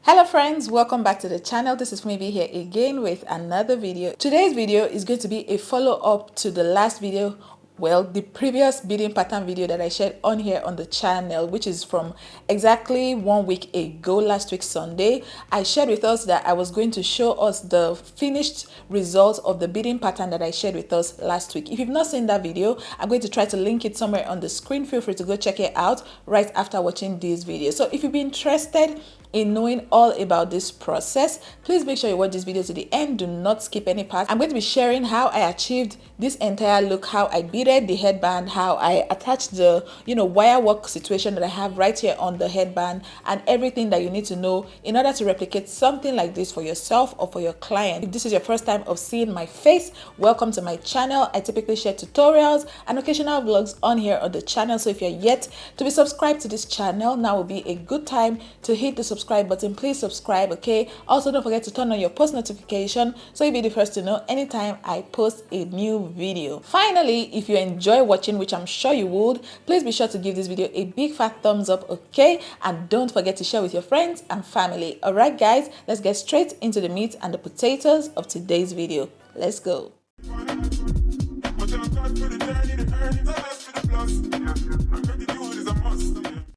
Hello friends, welcome back to the channel. This is Funmibi here again with another video. Today's video is going to be a follow-up to the last video, well, the previous beading pattern video that I shared on here on the channel, which is from exactly 1 week ago, last week Sunday. I shared with us that I was going to show us the finished results of the beading pattern that I shared with us last week. If you've not seen that video, I'm going to try to link it somewhere on the screen. Feel free to go check it out right after watching this video. So if you've been interested in knowing all about this process, please make sure you watch this video to the end. Do not skip any part. I'm going to be sharing how I achieved this entire look, how I beaded the headband, how I attached the wire work situation that I have right here on the headband, and everything that you need to know in order to replicate something like this for yourself or for your client. If this is your first time of seeing my face, welcome to my channel. I typically share tutorials and occasional vlogs on here on the channel. So if you're yet to be subscribed to this channel, now will be a good time to hit the subscribe button. Please subscribe, okay? Also, don't forget to turn on your post notification so you'll be the first to know anytime I post a new video. Finally, if you enjoy watching, which I'm sure you would, please be sure to give this video a big fat thumbs up, okay? And don't forget to share with your friends and family. All right, guys, let's get straight into the meat and the potatoes of today's video. Let's go.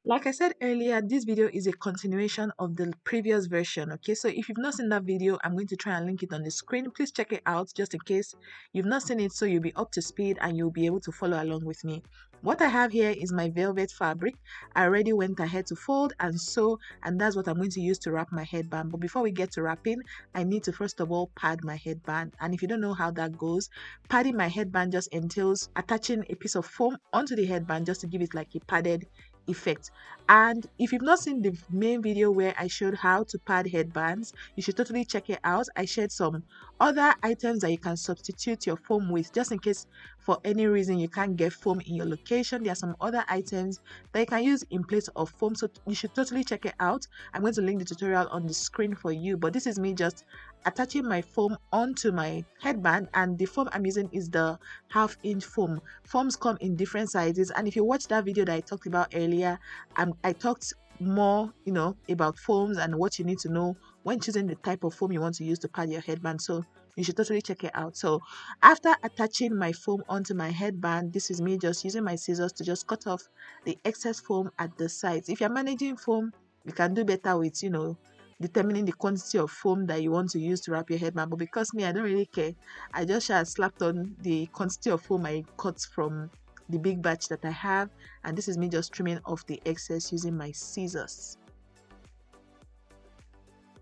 Like I said earlier, this video is a continuation of the previous version, okay? So if you've not seen that video, I'm going to try and link it on the screen. Please check it out just in case you've not seen it, so you'll be up to speed and you'll be able to follow along with me. What I have here is my velvet fabric. I already went ahead to fold and sew, and that's what I'm going to use to wrap my headband. But before we get to wrapping, I need to first of all pad my headband. And if you don't know how that goes, padding my headband just entails attaching a piece of foam onto the headband just to give it like a padded effect. And if you've not seen the main video where I showed how to pad headbands, you should totally check it out. I shared some other items that you can substitute your foam with, just in case for any reason you can't get foam in your location. There are some other items that you can use in place of foam, so you should totally check it out. I'm going to link the tutorial on the screen for you, but this is me just attaching my foam onto my headband, and the foam I'm using is the 1/2 inch foam. Foams come in different sizes, and if you watch that video that I talked about earlier, I talked more about foams and what you need to know when choosing the type of foam you want to use to pad your headband, so you should totally check it out. So after attaching my foam onto my headband, this is me just using my scissors to just cut off the excess foam at the sides. If you're managing foam, you can do better with determining the quantity of foam that you want to use to wrap your headband, but because me, I don't really care. I just slapped on the quantity of foam I cut from the big batch that I have, and this is me just trimming off the excess using my scissors.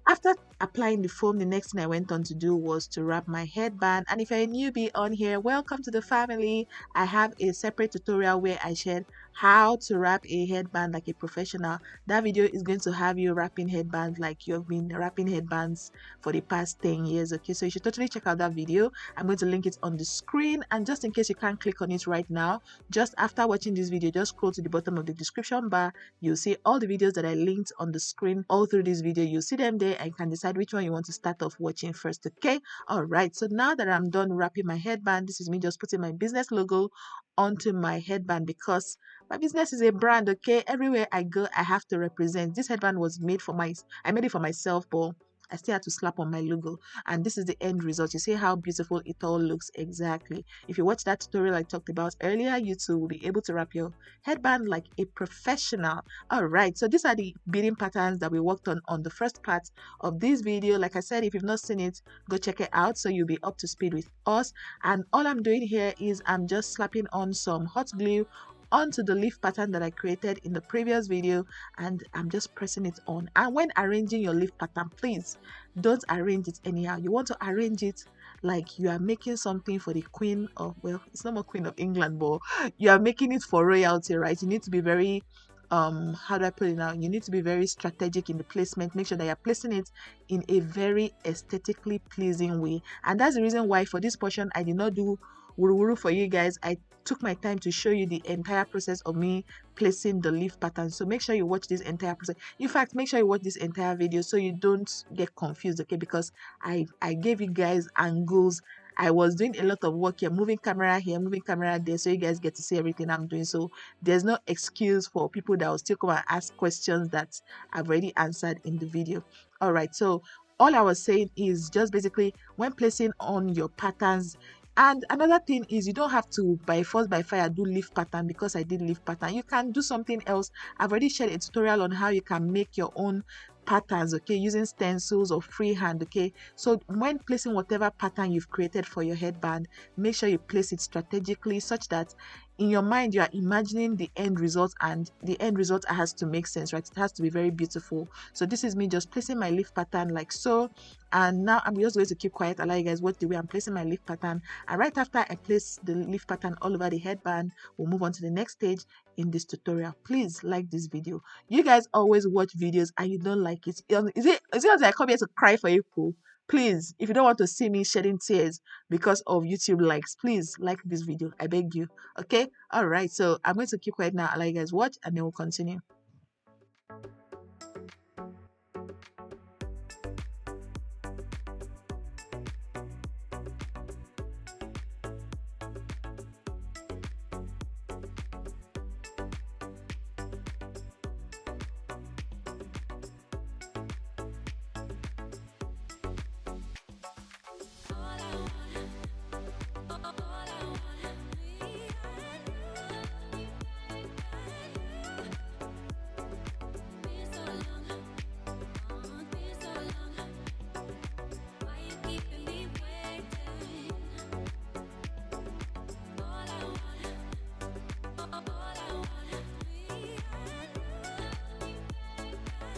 After applying the foam, the next thing I went on to do was to wrap my headband. And if you're a newbie on here, welcome to the family. I have a separate tutorial where I shared how to wrap a headband like a professional. That video is going to have you wrapping headbands like you've been wrapping headbands for the past 10 years, okay? So you should totally check out that video. I'm going to link it on the screen, and just in case you can't click on it right now, just after watching this video, just scroll to the bottom of the description bar. You'll see all the videos that I linked on the screen all through this video. You'll see them there and can decide which one you want to start off watching first, okay? All right, so now that I'm done wrapping my headband, this is me just putting my business logo onto my headband because my business is a brand, okay? Everywhere I go, I have to represent. This headband was made for I made it for myself, but I still had to slap on my logo, and this is the end result. You see how beautiful it all looks exactly. If you watch that tutorial I talked about earlier, you too will be able to wrap your headband like a professional. All right, so these are the beading patterns that we worked on the first part of this video. Like I said, if you've not seen it, go check it out so you'll be up to speed with us. And all I'm doing here is I'm just slapping on some hot glue onto the leaf pattern that I created in the previous video, and I'm just pressing it on. And when arranging your leaf pattern, please don't arrange it anyhow. You want to arrange it like you are making something for the Queen of, well, it's not more Queen of England, but you are making it for royalty, right? You need to be very how do I put it now? You need to be very strategic in the placement. Make sure that you're placing it in a very aesthetically pleasing way, and that's the reason why for this portion I did not do wuru for you guys. I took my time to show you the entire process of me placing the leaf pattern, so make sure you watch this entire process. In fact, make sure you watch this entire video so you don't get confused, okay? Because I gave you guys angles I was doing a lot of work here, moving camera here, moving camera there, so you guys get to see everything I'm doing. So there's no excuse for people that will still come and ask questions that I've already answered in the video. All right, so all I was saying is just basically when placing on your patterns. And another thing is you don't have to by force by fire do leaf pattern because I did leaf pattern. You can do something else. I've already shared a tutorial on how you can make your own patterns, okay, using stencils or freehand, okay. So when placing whatever pattern you've created for your headband, make sure you place it strategically such that in your mind you are imagining the end result, and the end result has to make sense, right? It has to be very beautiful. So this is me just placing my leaf pattern like so, and now I'm just going to keep quiet, allow you guys watch the way I'm placing my leaf pattern. And right after I place the leaf pattern all over the headband, we'll move on to the next stage in this tutorial. Please like this video. You guys always watch videos and you don't like it. Is it I come here to cry for you? Please, if you don't want to see me shedding tears because of YouTube likes, please like this video. I beg you. Okay? Alright, so I'm going to keep quiet now. I'll let you guys watch and then we'll continue.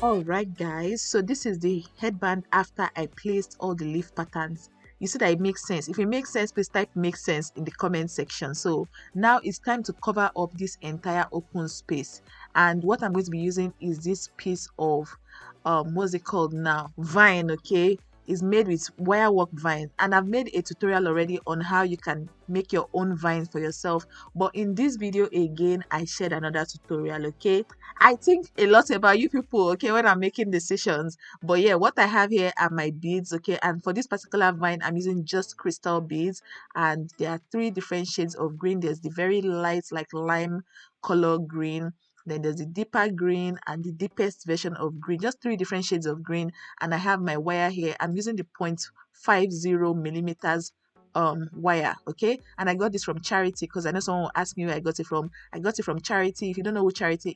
All right, guys, so this is the headband after I placed all the leaf patterns. You see that it makes sense. If it makes sense, please type makes sense in the comment section. So now it's time to cover up this entire open space, and what I'm going to be using is this piece of what's it called now, vine, okay. Is made with wirework vine, and I've made a tutorial already on how you can make your own vines for yourself, but in this video again I shared another tutorial, okay. I think a lot about you people, okay, when I'm making decisions. But yeah, what I have here are my beads, okay, and for this particular vine I'm using just crystal beads, and there are 3 different shades of green. There's the very light like lime color green, then there's the deeper green, and the deepest version of green, just 3 different shades of green. And I have my wire here. I'm using the 0.50 millimeters wire, okay. And I got this from Charity because I know someone will ask me where I got it from. I got it from Charity. If you don't know who Charity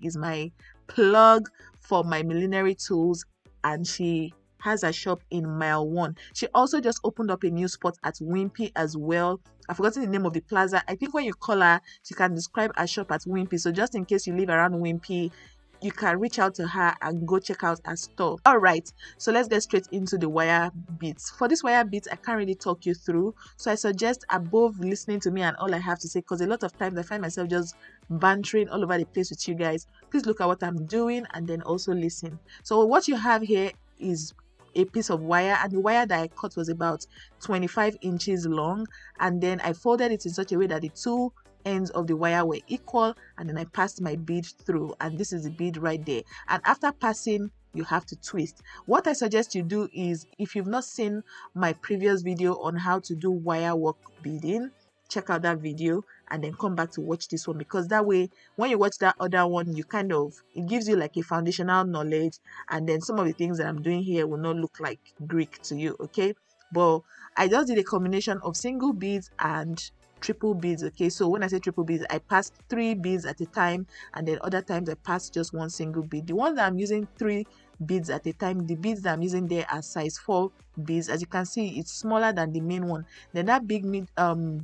is my plug for my millinery tools, and she has a shop in mile 1. She also just opened up a new spot at Wimpy as well. I've forgotten the name of the plaza. I think when you call her, she can describe her shop at Wimpy. So just in case you live around Wimpy, you can reach out to her and go check out her store. All right, so let's get straight into the wire beads. For this wire beads, I can't really talk you through, so I suggest above listening to me and all I have to say, because a lot of times I find myself just bantering all over the place with you guys. Please look at what I'm doing and then also listen. So what you have here is a piece of wire, and the wire that I cut was about 25 inches long, and then I folded it in such a way that the 2 ends of the wire were equal, and then I passed my bead through, and this is the bead right there. And after passing, you have to twist. What I suggest you do is, if you've not seen my previous video on how to do wire work beading, check out that video and then come back to watch this one, because that way when you watch that other one, you kind of, it gives you like a foundational knowledge, and then some of the things that I'm doing here will not look like Greek to you, okay. But I just did a combination of single beads and triple beads, okay. So when I say triple beads, I passed 3 beads at a time, and then other times I passed just 1 single bead. The one that I'm using 3 beads at a time, the beads that I'm using there are size 4 beads. As you can see, it's smaller than the main one. Then that big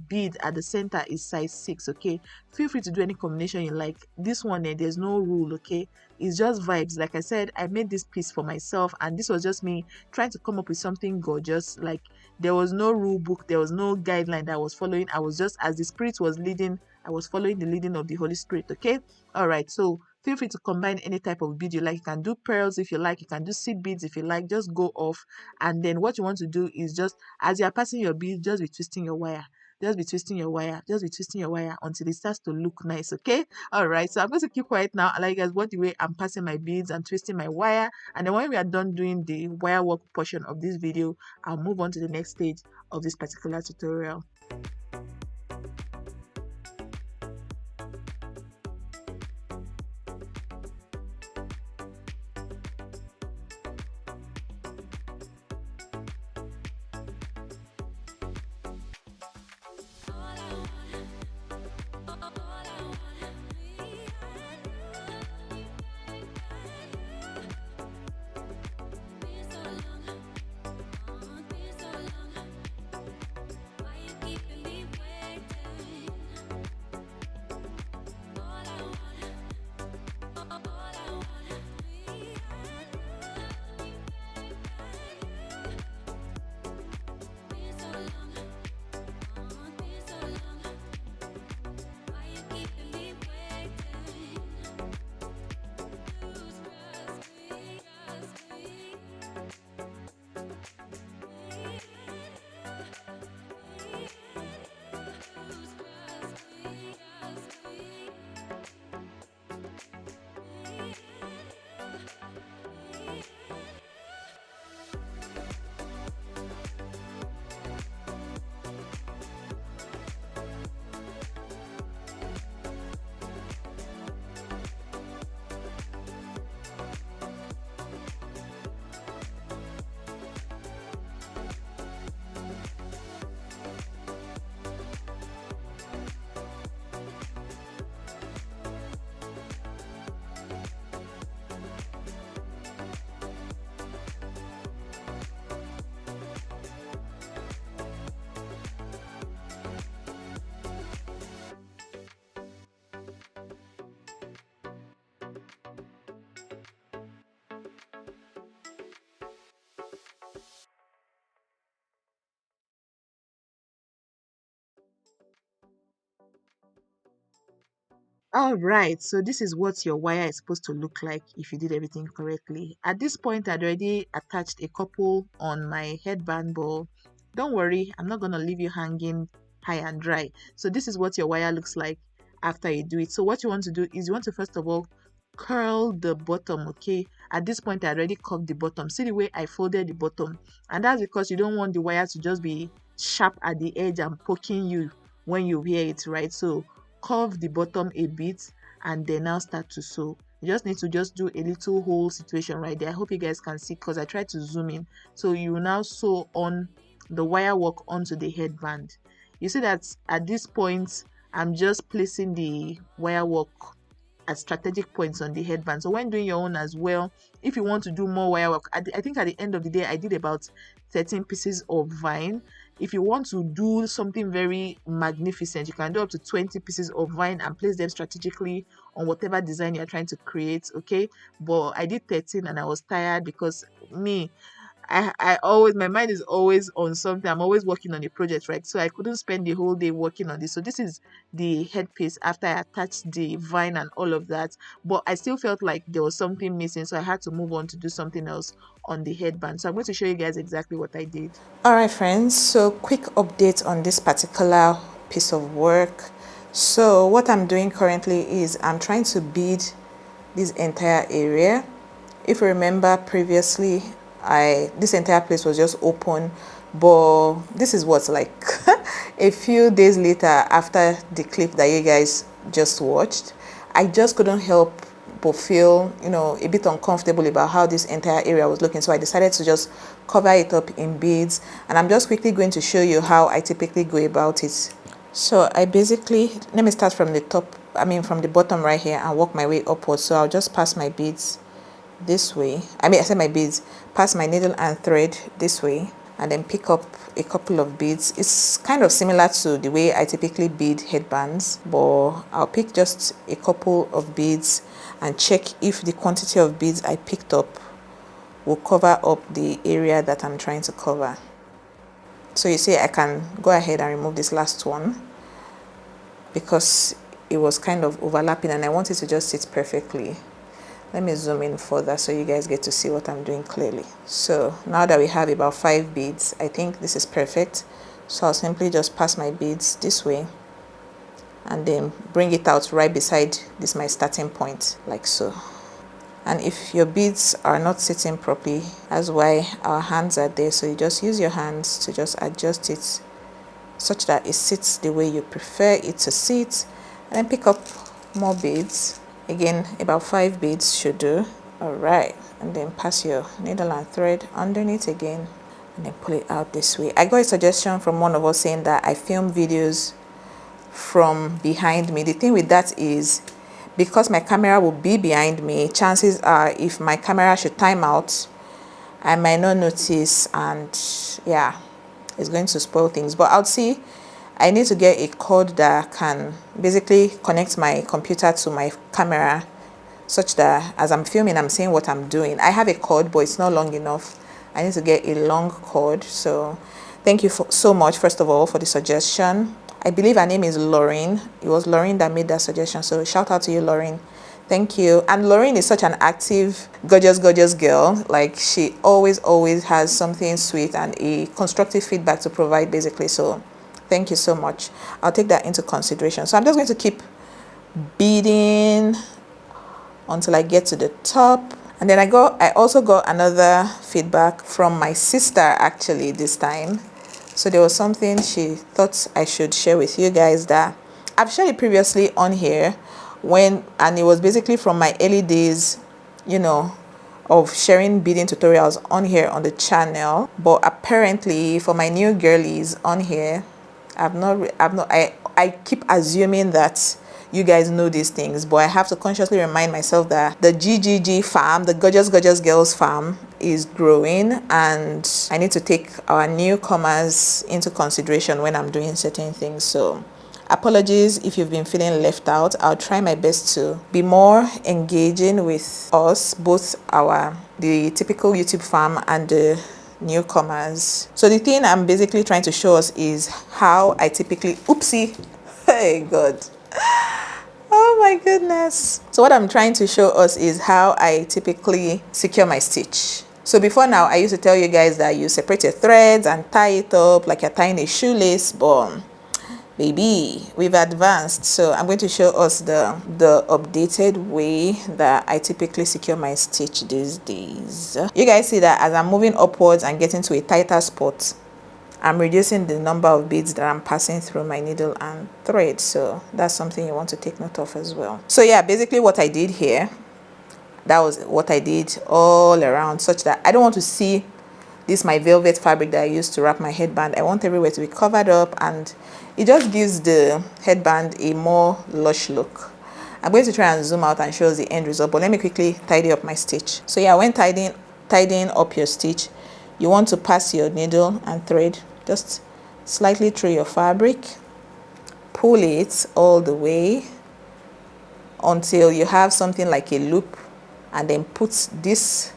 bead at the center is size 6, okay. Feel free to do any combination you like. This one there's no rule, okay. It's just vibes. Like I said, I made this piece for myself, and this was just me trying to come up with something gorgeous. Like, there was no rule book, there was no guideline that I was following. I was just, as the spirit was leading, I was following the leading of the Holy Spirit, okay. All right, so feel free to combine any type of bead you like. You can do pearls if you like, you can do seed beads if you like. Just go off, and then what you want to do is, just as you're passing your bead, just be twisting your wire. Just be twisting your wire. Just be twisting your wire until it starts to look nice, okay? All right, so I'm going to keep quiet now. I like guys what the way I'm passing my beads and twisting my wire. And then when we are done doing the wire work portion of this video, I'll move on to the next stage of this particular tutorial. All right, so this is what your wire is supposed to look like if you did everything correctly. At this point, I'd already attached a couple on my headband, but don't worry, I'm not going to leave you hanging high and dry. So this is what your wire looks like after you do it. So what you want to do is you want to first of all curl the bottom, okay? At this point, I already curved the bottom. See the way I folded the bottom? And that's because you don't want the wire to just be sharp at the edge and poking you when you wear it, right? So curve the bottom a bit and then now start to sew. You just need to just do a little hole situation right there. I hope you guys can see because I tried to zoom in. So you will now sew on the wire work onto the headband. You see that at this point I'm just placing the wire work at strategic points on the headband. So when doing your own as well, if you want to do more wire work, I think at the end of the day I did about 13 pieces of vine. If you want to do something very magnificent, you can do up to 20 pieces of vine and place them strategically on whatever design you're trying to create, okay? But I did 13 and I was tired because I always, my mind is always on something. I'm always working on a project, right? So I couldn't spend the whole day working on this. So this is the headpiece after I attached the vine and all of that. But I still felt like there was something missing. So I had to move on to do something else on the headband. So I'm going to show you guys exactly what I did. All right, friends. So quick update on this particular piece of work. So what I'm doing currently is I'm trying to bead this entire area. If you remember previously, this entire place was just open, but this is what's like a few days later after the clip that you guys just watched. I just couldn't help but feel, you know, a bit uncomfortable about how this entire area was looking, so I decided to just cover it up in beads, and I'm just quickly going to show you how I typically go about it. So I basically, let me start from the top, from the bottom right here and work my way upwards. So I'll just pass my beads this way. I said my beads, pass my needle and thread this way, and then pick up a couple of beads. It's kind of similar to the way I typically bead headbands, but I'll pick just a couple of beads and check if the quantity of beads I picked up will cover up the area that I'm trying to cover. So you see I can go ahead and remove this last one because it was kind of overlapping and I want it to just sit perfectly. Let me zoom in further so you guys get to see what I'm doing clearly. So now that we have about 5 beads, I think this is perfect. So I'll simply just pass my beads this way and then bring it out right beside this my starting point, like so. And if your beads are not sitting properly, that's why our hands are there. So you just use your hands to just adjust it such that it sits the way you prefer it to sit, and then pick up more beads. Again, about 5 beads should do. All right, and then pass your needle and thread underneath again, and then pull it out this way. I got a suggestion from one of us saying that I film videos from behind me. The thing with that is, because my camera will be behind me, chances are if my camera should time out, I might not notice, and yeah, it's going to spoil things. But I'll see. I need to get a cord that can basically connect my computer to my camera, such that as I'm filming, I'm seeing what I'm doing. I have a cord, but it's not long enough. I need to get a long cord. So thank you so much, first of all, for the suggestion. I believe her name is Lauren. It was Lauren that made that suggestion. So shout out to you, Lauren. Thank you. And Lauren is such an active, gorgeous girl. Like, she always has something sweet and a constructive feedback to provide, basically. So thank you so much. I'll take that into consideration. So I'm just going to keep beading until I get to the top. And then I also got another feedback from my sister, actually, this time. So there was something she thought I should share with you guys that I've shared it previously on here, and it was basically from my early days, you know, of sharing beading tutorials on here on the channel. But apparently for my new girlies on here, I keep assuming that you guys know these things, but I have to consciously remind myself that the GGG farm, the gorgeous girls farm, is growing, and I need to take our newcomers into consideration when I'm doing certain things. So apologies if you've been feeling left out. I'll try my best to be more engaging with us, both the typical YouTube farm and the newcomers. So the thing I'm basically trying to show us is how I typically, oopsie, hey God, oh my goodness. So what I'm trying to show us is how I typically secure my stitch. So before now, I used to tell you guys that you separate your threads and tie it up like you're tying a shoelace, but baby, we've advanced. So I'm going to show us the updated way that I typically secure my stitch these days. You guys see that as I'm moving upwards and getting to a tighter spot, I'm reducing the number of beads that I'm passing through my needle and thread. So that's something you want to take note of as well. So yeah, basically what I did here, that was what I did all around, such that I don't want to see this my velvet fabric that I used to wrap my headband. I want everywhere to be covered up, and it just gives the headband a more lush look. I'm going to try and zoom out and show us the end result, but let me quickly tidy up my stitch. So yeah, when tidying up your stitch, you want to pass your needle and thread just slightly through your fabric, pull it all the way until you have something like a loop, and then put this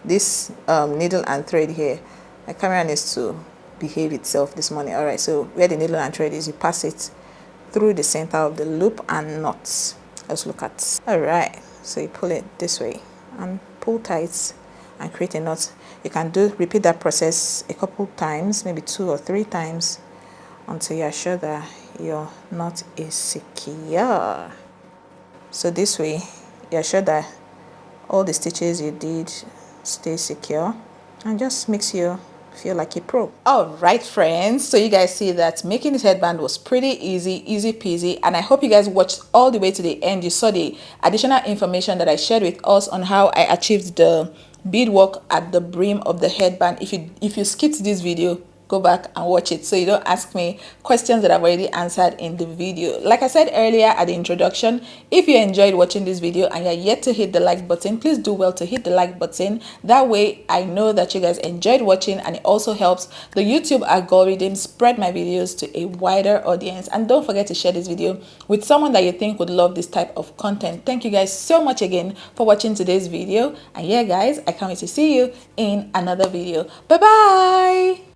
needle and thread here. My camera needs to behave itself this morning. All right, so where the needle and thread is, you pass it through the center of the loop and knots. Let's look at. All right, so you pull it this way and pull tight and create a knot. You can repeat that process a couple times, maybe 2 or 3 times, until you're sure that your knot is secure. So this way you're sure that all the stitches you did stay secure, and just makes you feel like a pro. All right, friends, so you guys see that making this headband was pretty easy peasy, and I hope you guys watched all the way to the end. You saw the additional information that I shared with us on how I achieved the beadwork at the brim of the headband. If you skipped this video, go back and watch it so you don't ask me questions that I've already answered in the video. Like I said earlier at the introduction, if you enjoyed watching this video and you're yet to hit the like button, please do well to hit the like button. That way I know that you guys enjoyed watching, and it also helps the YouTube algorithm spread my videos to a wider audience. And don't forget to share this video with someone that you think would love this type of content. Thank you guys so much again for watching today's video, and yeah guys, I can't wait to see you in another video. Bye bye.